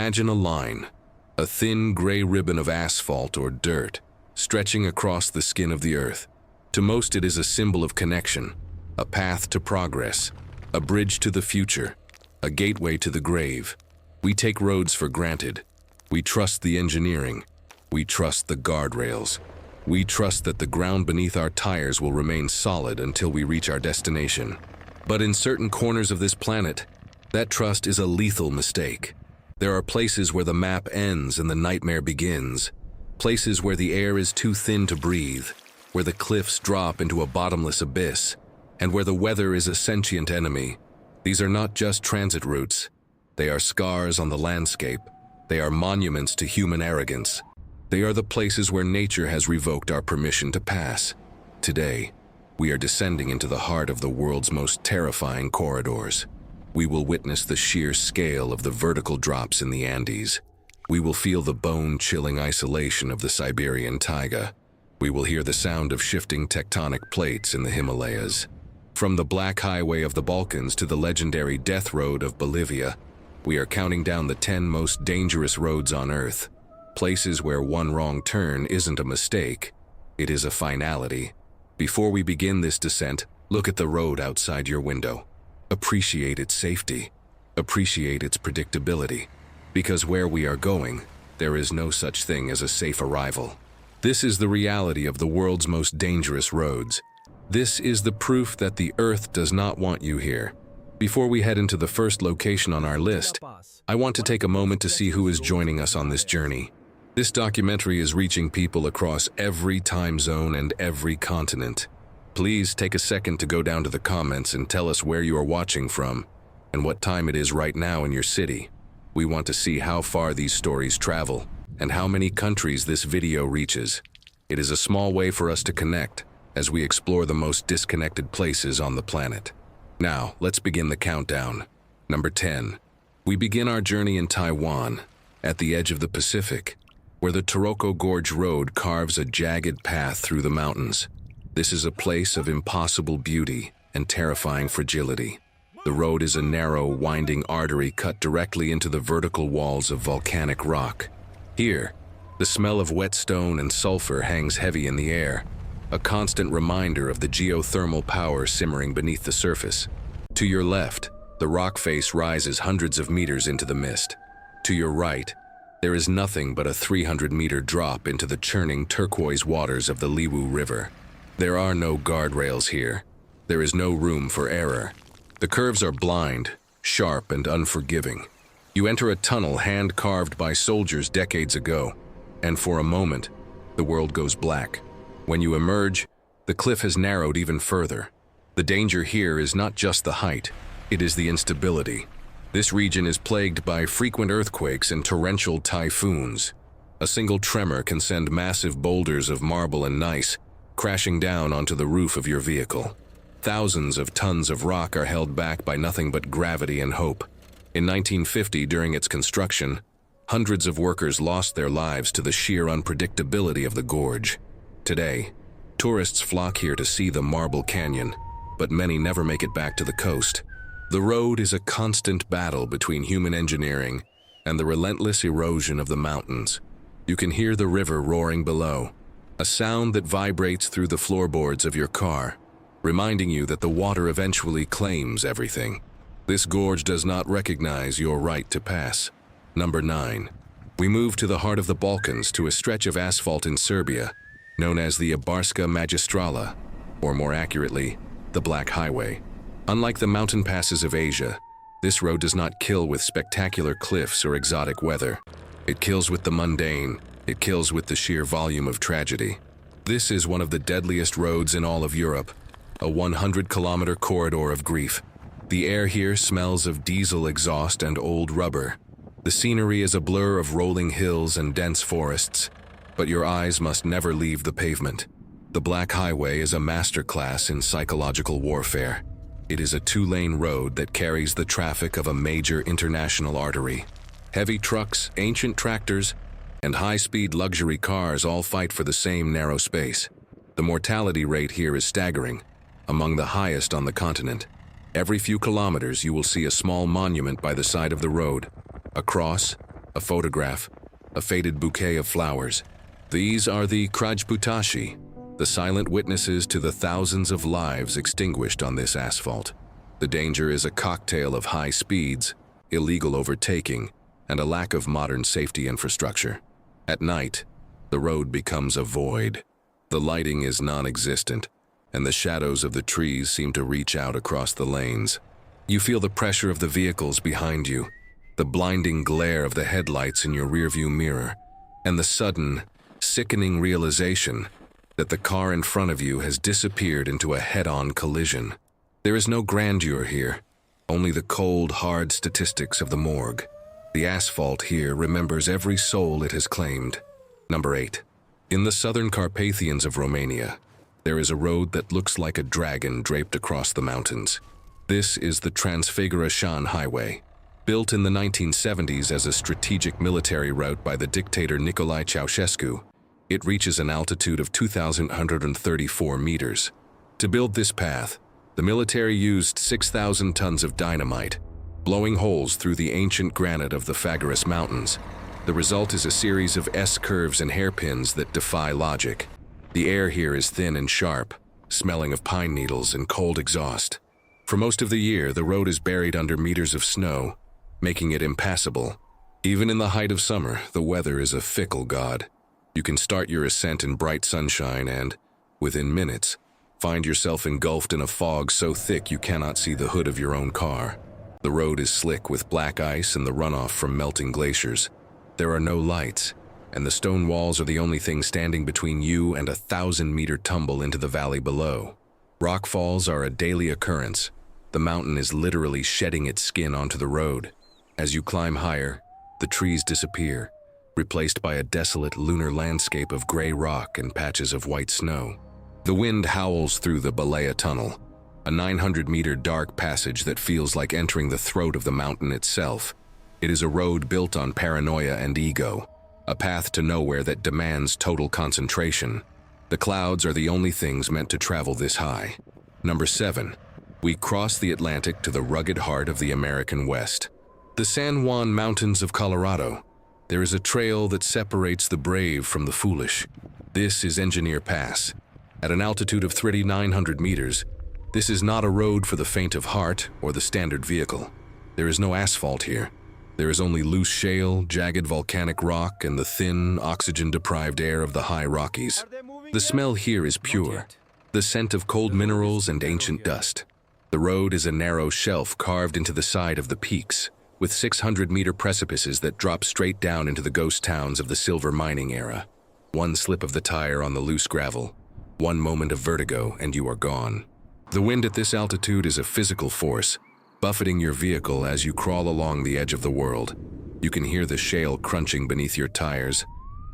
Imagine a line, a thin gray ribbon of asphalt or dirt, stretching across the skin of the earth. To most, it is a symbol of connection, a path to progress, a bridge to the future, a gateway to the grave. We take roads for granted. We trust the engineering. We trust the guardrails. We trust that the ground beneath our tires will remain solid until we reach our destination. But in certain corners of this planet, that trust is a lethal mistake. There are places where the map ends and the nightmare begins. Places where the air is too thin to breathe, where the cliffs drop into a bottomless abyss, and where the weather is a sentient enemy. These are not just transit routes. They are scars on the landscape. They are monuments to human arrogance. They are the places where nature has revoked our permission to pass. Today, we are descending into the heart of the world's most terrifying corridors. We will witness the sheer scale of the vertical drops in the Andes. We will feel the bone-chilling isolation of the Siberian taiga. We will hear the sound of shifting tectonic plates in the Himalayas. From the Black Highway of the Balkans to the legendary Death Road of Bolivia, we are counting down the 10 most dangerous roads on Earth. Places where one wrong turn isn't a mistake, it is a finality. Before we begin this descent, look at the road outside your window. Appreciate its safety. Appreciate its predictability. Because where we are going, there is no such thing as a safe arrival. This is the reality of the world's most dangerous roads. This is the proof that the Earth does not want you here. Before we head into the first location on our list, I want to take a moment to see who is joining us on this journey. This documentary is reaching people across every time zone and every continent. Please take a second to go down to the comments and tell us where you are watching from and what time it is right now in your city. We want to see how far these stories travel and how many countries this video reaches. It is a small way for us to connect as we explore the most disconnected places on the planet. Now, let's begin the countdown. Number 10. We begin our journey in Taiwan, at the edge of the Pacific, where the Taroko Gorge Road carves a jagged path through the mountains. This is a place of impossible beauty and terrifying fragility. The road is a narrow, winding artery cut directly into the vertical walls of volcanic rock. Here, the smell of wet stone and sulfur hangs heavy in the air, a constant reminder of the geothermal power simmering beneath the surface. To your left, the rock face rises hundreds of meters into the mist. To your right, there is nothing but a 300-meter drop into the churning turquoise waters of the Liwu River. There are no guardrails here. There is no room for error. The curves are blind, sharp, and unforgiving. You enter a tunnel hand-carved by soldiers decades ago, and for a moment, the world goes black. When you emerge, the cliff has narrowed even further. The danger here is not just the height, it is the instability. This region is plagued by frequent earthquakes and torrential typhoons. A single tremor can send massive boulders of marble and gneiss crashing down onto the roof of your vehicle. Thousands of tons of rock are held back by nothing but gravity and hope. In 1950, during its construction, hundreds of workers lost their lives to the sheer unpredictability of the gorge. Today, tourists flock here to see the Marble Canyon, but many never make it back to the coast. The road is a constant battle between human engineering and the relentless erosion of the mountains. You can hear the river roaring below, a sound that vibrates through the floorboards of your car, reminding you that the water eventually claims everything. This gorge does not recognize your right to pass. Number 9. We move to the heart of the Balkans, to a stretch of asphalt in Serbia, known as the Ibarska Magistrala, or more accurately, the Black Highway. Unlike the mountain passes of Asia, this road does not kill with spectacular cliffs or exotic weather. It kills with the mundane. It kills with the sheer volume of tragedy. This is one of the deadliest roads in all of Europe, a 100-kilometer corridor of grief. The air here smells of diesel exhaust and old rubber. The scenery is a blur of rolling hills and dense forests, but your eyes must never leave the pavement. The Black Highway is a masterclass in psychological warfare. It is a 2-lane road that carries the traffic of a major international artery. Heavy trucks, ancient tractors, and high-speed luxury cars all fight for the same narrow space. The mortality rate here is staggering, among the highest on the continent. Every few kilometers you will see a small monument by the side of the road, a cross, a photograph, a faded bouquet of flowers. These are the Krajputashi, the silent witnesses to the thousands of lives extinguished on this asphalt. The danger is a cocktail of high speeds, illegal overtaking, and a lack of modern safety infrastructure. At night, the road becomes a void. The lighting is non-existent, and the shadows of the trees seem to reach out across the lanes. You feel the pressure of the vehicles behind you, the blinding glare of the headlights in your rearview mirror, and the sudden, sickening realization that the car in front of you has disappeared into a head-on collision. There is no grandeur here, only the cold, hard statistics of the morgue. The asphalt here remembers every soul it has claimed. Number 8. In the southern Carpathians of Romania, there is a road that looks like a dragon draped across the mountains. This is the Transfăgurășani Highway. Built in the 1970s as a strategic military route by the dictator Nicolae Ceausescu, it reaches an altitude of 2,134 meters. To build this path, the military used 6,000 tons of dynamite, blowing holes through the ancient granite of the Făgăraș Mountains. The result is a series of S-curves and hairpins that defy logic. The air here is thin and sharp, smelling of pine needles and cold exhaust. For most of the year, the road is buried under meters of snow, making it impassable. Even in the height of summer, the weather is a fickle god. You can start your ascent in bright sunshine and, within minutes, find yourself engulfed in a fog so thick you cannot see the hood of your own car. The road is slick with black ice and the runoff from melting glaciers. There are no lights, and the stone walls are the only thing standing between you and a 1,000-meter tumble into the valley below. Rock falls are a daily occurrence. The mountain is literally shedding its skin onto the road. As you climb higher, the trees disappear, replaced by a desolate lunar landscape of gray rock and patches of white snow. The wind howls through the Balea Tunnel, a 900-meter dark passage that feels like entering the throat of the mountain itself. It is a road built on paranoia and ego, a path to nowhere that demands total concentration. The clouds are the only things meant to travel this high. Number 7. We cross the Atlantic to the rugged heart of the American West. The San Juan Mountains of Colorado. There is a trail that separates the brave from the foolish. This is Engineer Pass. At an altitude of 3,900 meters, this is not a road for the faint of heart or the standard vehicle. There is no asphalt here. There is only loose shale, jagged volcanic rock, and the thin, oxygen-deprived air of the high Rockies. The smell here is pure, the scent of cold minerals and ancient dust. The road is a narrow shelf carved into the side of the peaks, with 600-meter precipices that drop straight down into the ghost towns of the silver mining era. One slip of the tire on the loose gravel, one moment of vertigo, and you are gone. The wind at this altitude is a physical force, buffeting your vehicle as you crawl along the edge of the world. You can hear the shale crunching beneath your tires,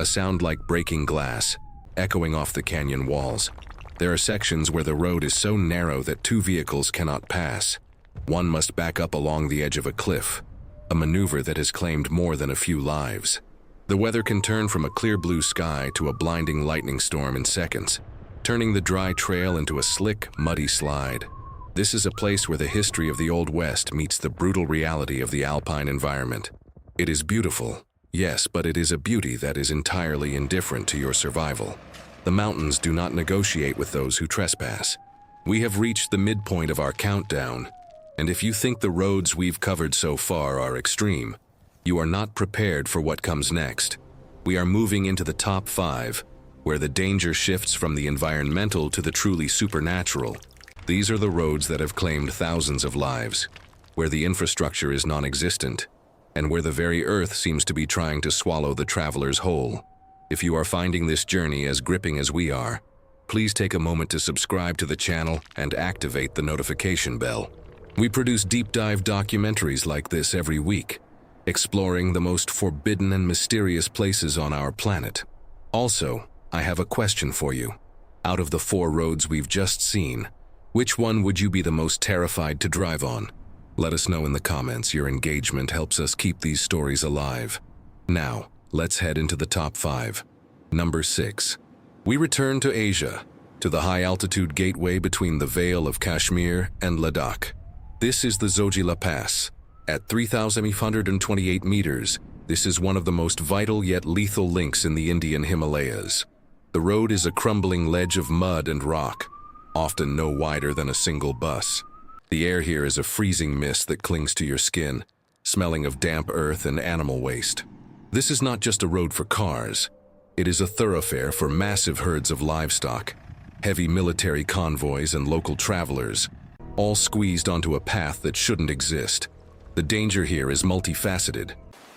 a sound like breaking glass, echoing off the canyon walls. There are sections where the road is so narrow that 2 vehicles cannot pass. One must back up along the edge of a cliff, a maneuver that has claimed more than a few lives. The weather can turn from a clear blue sky to a blinding lightning storm in seconds, turning the dry trail into a slick, muddy slide. This is a place where the history of the Old West meets the brutal reality of the alpine environment. It is beautiful, yes, but it is a beauty that is entirely indifferent to your survival. The mountains do not negotiate with those who trespass. We have reached the midpoint of our countdown, and if you think the roads we've covered so far are extreme, you are not prepared for what comes next. We are moving into the top 5, where the danger shifts from the environmental to the truly supernatural. These are the roads that have claimed thousands of lives, where the infrastructure is non-existent, and where the very earth seems to be trying to swallow the travelers whole. If you are finding this journey as gripping as we are, please take a moment to subscribe to the channel and activate the notification bell. We produce deep dive documentaries like this every week, exploring the most forbidden and mysterious places on our planet. Also, I have a question for you. Out of the 4 roads we've just seen, which one would you be the most terrified to drive on? Let us know in the comments. Your engagement helps us keep these stories alive. Now, let's head into the top 5. Number 6. We return to Asia, to the high-altitude gateway between the Vale of Kashmir and Ladakh. This is the Zojila Pass. At 3,828 meters, This is one of the most vital yet lethal links in the Indian Himalayas. The road is a crumbling ledge of mud and rock, often no wider than a single bus. The air here is a freezing mist that clings to your skin, smelling of damp earth and animal waste. This is not just a road for cars. It is a thoroughfare for massive herds of livestock, heavy military convoys and local travelers, all squeezed onto a path that shouldn't exist. The danger here is multifaceted.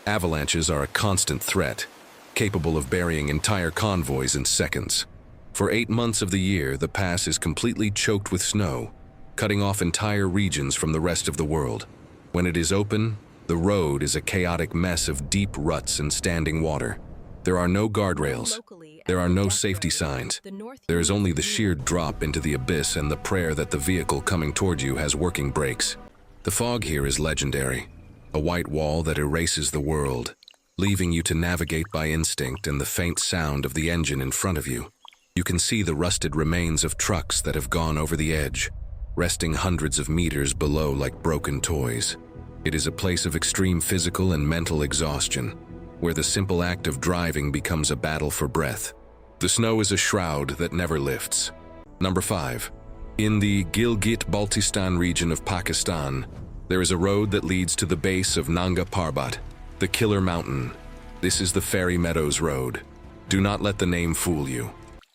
Avalanches are a constant threat, capable of burying entire convoys in seconds. For 8 months of the year, the pass is completely choked with snow, cutting off entire regions from the rest of the world. When it is open, the road is a chaotic mess of deep ruts and standing water. There are no guardrails. There are no safety signs. There is only the sheer drop into the abyss and the prayer that the vehicle coming toward you has working brakes. The fog here is legendary, a white wall that erases the world, leaving you to navigate by instinct and the faint sound of the engine in front of you. You can see the rusted remains of trucks that have gone over the edge, resting hundreds of meters below like broken toys. It is a place of extreme physical and mental exhaustion, where the simple act of driving becomes a battle for breath. The snow is a shroud that never lifts. Number 5. In the Gilgit-Baltistan region of Pakistan, there is a road that leads to the base of Nanga Parbat, the Killer Mountain. This is the Fairy Meadows Road. Do not let the name fool you.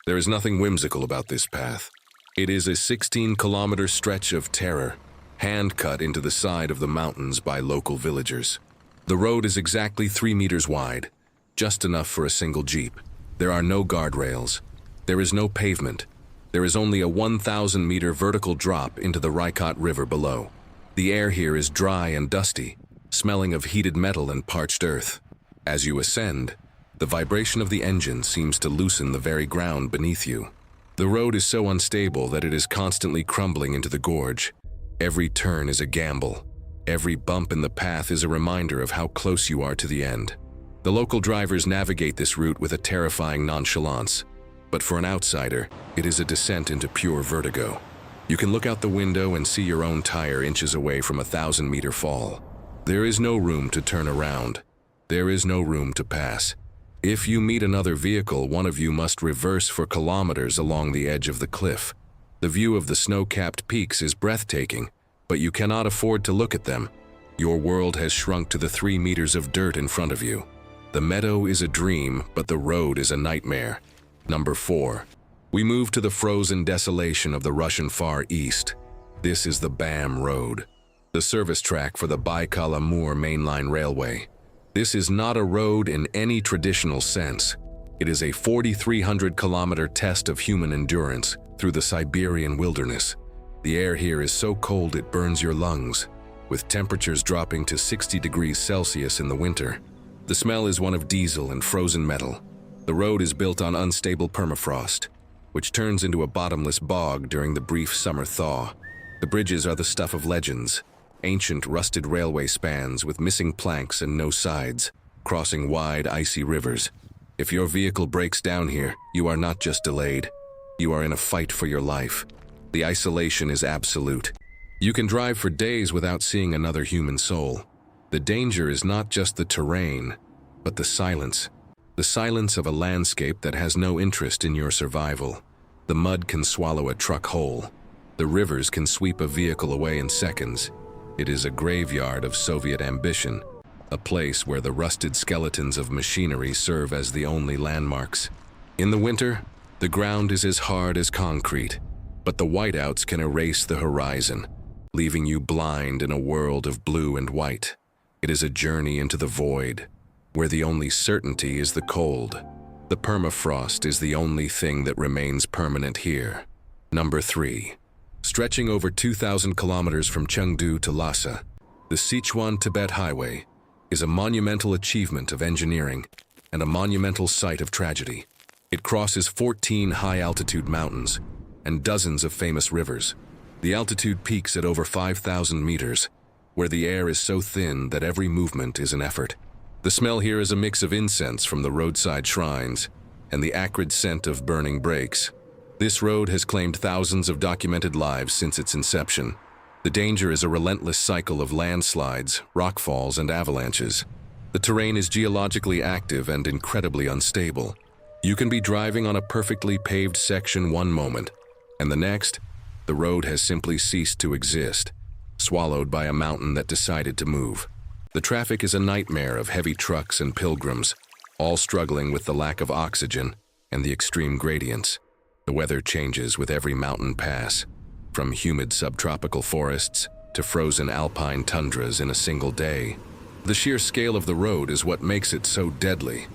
There is nothing whimsical about this path. It is a 16-kilometer stretch of terror, hand-cut into the side of the mountains by local villagers. The road is exactly 3 meters wide, just enough for a single jeep. There are no guardrails. There is no pavement. There is only a 1,000-meter vertical drop into the Raikot River below. The air here is dry and dusty, smelling of heated metal and parched earth. As you ascend, the vibration of the engine seems to loosen the very ground beneath you. The road is so unstable that it is constantly crumbling into the gorge. Every turn is a gamble. Every bump in the path is a reminder of how close you are to the end. The local drivers navigate this route with a terrifying nonchalance, but for an outsider, it is a descent into pure vertigo. You can look out the window and see your own tire inches away from a 1,000-meter fall. There is no room to turn around. There is no room to pass. If you meet another vehicle, one of you must reverse for kilometers along the edge of the cliff. The view of the snow-capped peaks is breathtaking, but you cannot afford to look at them. Your world has shrunk to the 3 meters of dirt in front of you. The meadow is a dream, but the road is a nightmare. Number 4. We move to the frozen desolation of the Russian Far East. This is the BAM Road, the service track for the Baikal-Amur mainline railway. This is not a road in any traditional sense. It is a 4,300-kilometer test of human endurance through the Siberian wilderness. The air here is so cold it burns your lungs, with temperatures dropping to 60 degrees Celsius in the winter. The smell is one of diesel and frozen metal. The road is built on unstable permafrost, which turns into a bottomless bog during the brief summer thaw. The bridges are the stuff of legends, ancient rusted railway spans with missing planks and no sides, crossing wide icy rivers. If your vehicle breaks down here, you are not just delayed. You are in a fight for your life. The isolation is absolute. You can drive for days without seeing another human soul. The danger is not just the terrain, but the silence. The silence of a landscape that has no interest in your survival. The mud can swallow a truck whole. The rivers can sweep a vehicle away in seconds. It is a graveyard of Soviet ambition, a place where the rusted skeletons of machinery serve as the only landmarks. In the winter, the ground is as hard as concrete, but the whiteouts can erase the horizon, leaving you blind in a world of blue and white. It is a journey into the void, where the only certainty is the cold. The permafrost is the only thing that remains permanent here. Number 3. Stretching over 2,000 kilometers from Chengdu to Lhasa, the Sichuan-Tibet Highway is a monumental achievement of engineering and a monumental site of tragedy. It crosses 14 high-altitude mountains and dozens of famous rivers. The altitude peaks at over 5,000 meters, where the air is so thin that every movement is an effort. The smell here is a mix of incense from the roadside shrines and the acrid scent of burning brakes. This road has claimed thousands of documented lives since its inception. The danger is a relentless cycle of landslides, rockfalls, and avalanches. The terrain is geologically active and incredibly unstable. You can be driving on a perfectly paved section one moment, and the next, the road has simply ceased to exist, swallowed by a mountain that decided to move. The traffic is a nightmare of heavy trucks and pilgrims, all struggling with the lack of oxygen and the extreme gradients. The weather changes with every mountain pass, from humid subtropical forests to frozen alpine tundras in a single day. The sheer scale of the road is what makes it so deadly.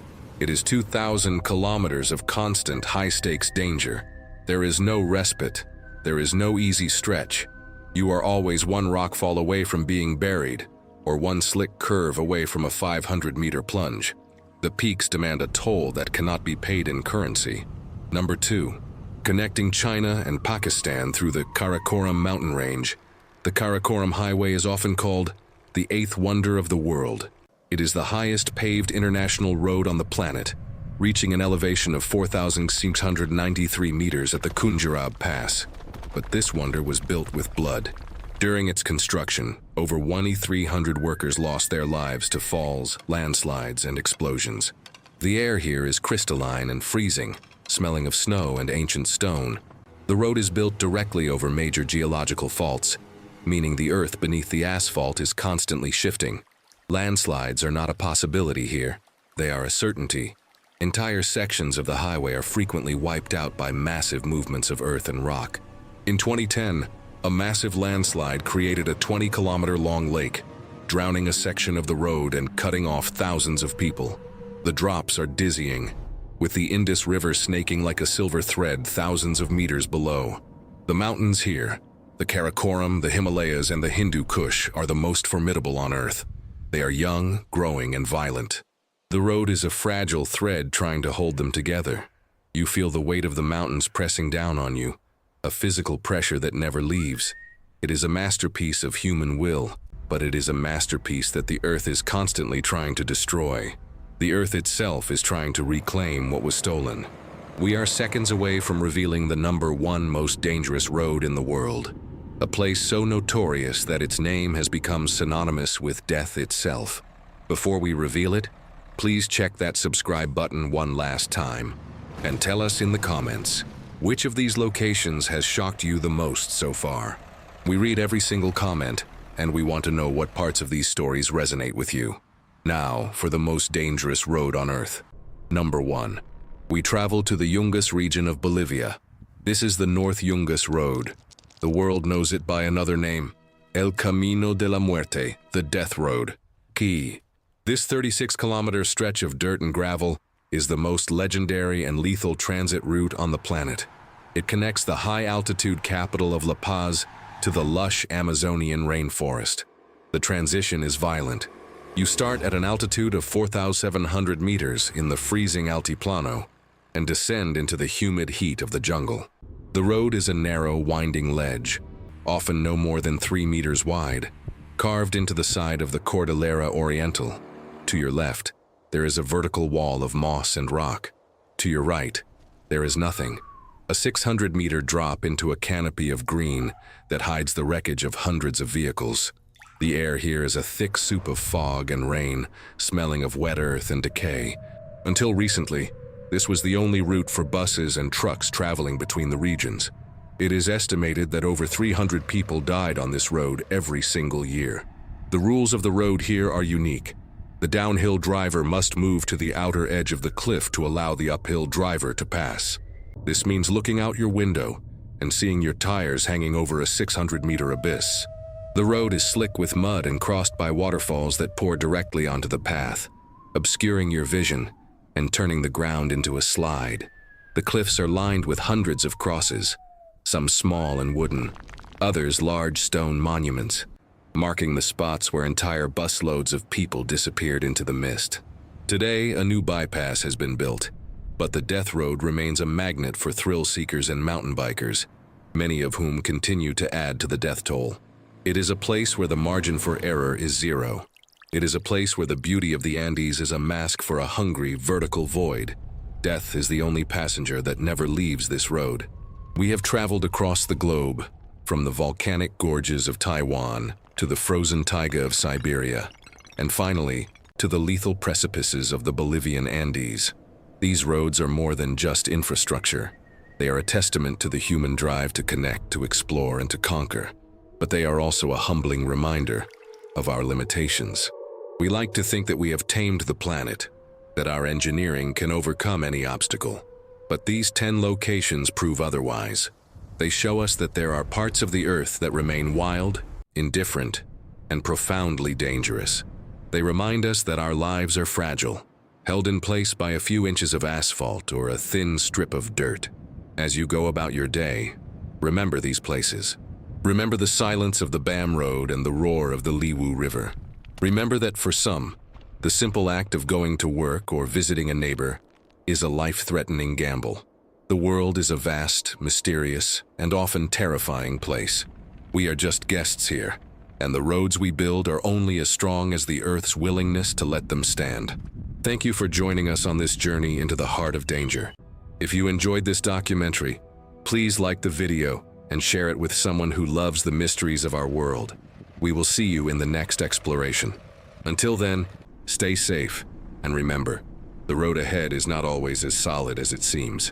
It is 2,000 kilometers of constant high-stakes danger. There is no respite. There is no easy stretch. You are always one rockfall away from being buried, or one slick curve away from a 500-meter plunge. The peaks demand a toll that cannot be paid in currency. Number 2. Connecting China and Pakistan through the Karakoram mountain range. The Karakoram Highway is often called the eighth wonder of the world. It is the highest paved international road on the planet, reaching an elevation of 4,693 meters at the Khunjerab Pass. But this wonder was built with blood. During its construction, over 2,300 workers lost their lives to falls, landslides, and explosions. The air here is crystalline and freezing, smelling of snow and ancient stone. The road is built directly over major geological faults, meaning the earth beneath the asphalt is constantly shifting. Landslides are not a possibility here. They are a certainty. Entire sections of the highway are frequently wiped out by massive movements of earth and rock. In 2010, a massive landslide created a 20-kilometer-long lake, drowning a section of the road and cutting off thousands of people. The drops are dizzying, with the Indus River snaking like a silver thread thousands of meters below. The mountains here, the Karakoram, the Himalayas, and the Hindu Kush, are the most formidable on Earth. They are young, growing, and violent. The road is a fragile thread trying to hold them together. You feel the weight of the mountains pressing down on you, a physical pressure that never leaves. It is a masterpiece of human will, but it is a masterpiece that the Earth is constantly trying to destroy. The Earth itself is trying to reclaim what was stolen. We are seconds away from revealing the number 1 most dangerous road in the world, a place so notorious that its name has become synonymous with death itself. Before we reveal it, please check that subscribe button one last time and tell us in the comments, which of these locations has shocked you the most so far? We read every single comment, and we want to know what parts of these stories resonate with you. Now, for the most dangerous road on Earth. Number 1. We travel to the Yungas region of Bolivia. This is the North Yungas Road. The world knows it by another name, El Camino de la Muerte, the Death Road. Key. This 36-kilometer stretch of dirt and gravel is the most legendary and lethal transit route on the planet. It connects the high-altitude capital of La Paz to the lush Amazonian rainforest. The transition is violent. You start at an altitude of 4,700 meters in the freezing Altiplano and descend into the humid heat of the jungle. The road is a narrow, winding ledge, often no more than 3 meters wide, carved into the side of the Cordillera Oriental. To your left, there is a vertical wall of moss and rock. To your right, there is nothing, a 600-meter drop into a canopy of green that hides the wreckage of hundreds of vehicles. The air here is a thick soup of fog and rain, smelling of wet earth and decay. Until recently, this was the only route for buses and trucks traveling between the regions. It is estimated that over 300 people died on this road every single year. The rules of the road here are unique. The downhill driver must move to the outer edge of the cliff to allow the uphill driver to pass. This means looking out your window and seeing your tires hanging over a 600-meter abyss. The road is slick with mud and crossed by waterfalls that pour directly onto the path, obscuring your vision and turning the ground into a slide. The cliffs are lined with hundreds of crosses, some small and wooden, others large stone monuments, marking the spots where entire busloads of people disappeared into the mist. Today, a new bypass has been built, but the Death Road remains a magnet for thrill seekers and mountain bikers, many of whom continue to add to the death toll. It is a place where the margin for error is zero. It is a place where the beauty of the Andes is a mask for a hungry, vertical void. Death is the only passenger that never leaves this road. We have traveled across the globe, from the volcanic gorges of Taiwan to the frozen taiga of Siberia, and finally, to the lethal precipices of the Bolivian Andes. These roads are more than just infrastructure. They are a testament to the human drive to connect, to explore, and to conquer. But they are also a humbling reminder of our limitations. We like to think that we have tamed the planet, that our engineering can overcome any obstacle. But these 10 locations prove otherwise. They show us that there are parts of the Earth that remain wild, indifferent, and profoundly dangerous. They remind us that our lives are fragile, held in place by a few inches of asphalt or a thin strip of dirt. As you go about your day, remember these places. Remember the silence of the Bam Road and the roar of the Liwu River. Remember that for some, the simple act of going to work or visiting a neighbor is a life-threatening gamble. The world is a vast, mysterious, and often terrifying place. We are just guests here, and the roads we build are only as strong as the Earth's willingness to let them stand. Thank you for joining us on this journey into the heart of danger. If you enjoyed this documentary, please like the video and share it with someone who loves the mysteries of our world. We will see you in the next exploration. Until then, stay safe, and remember, the road ahead is not always as solid as it seems.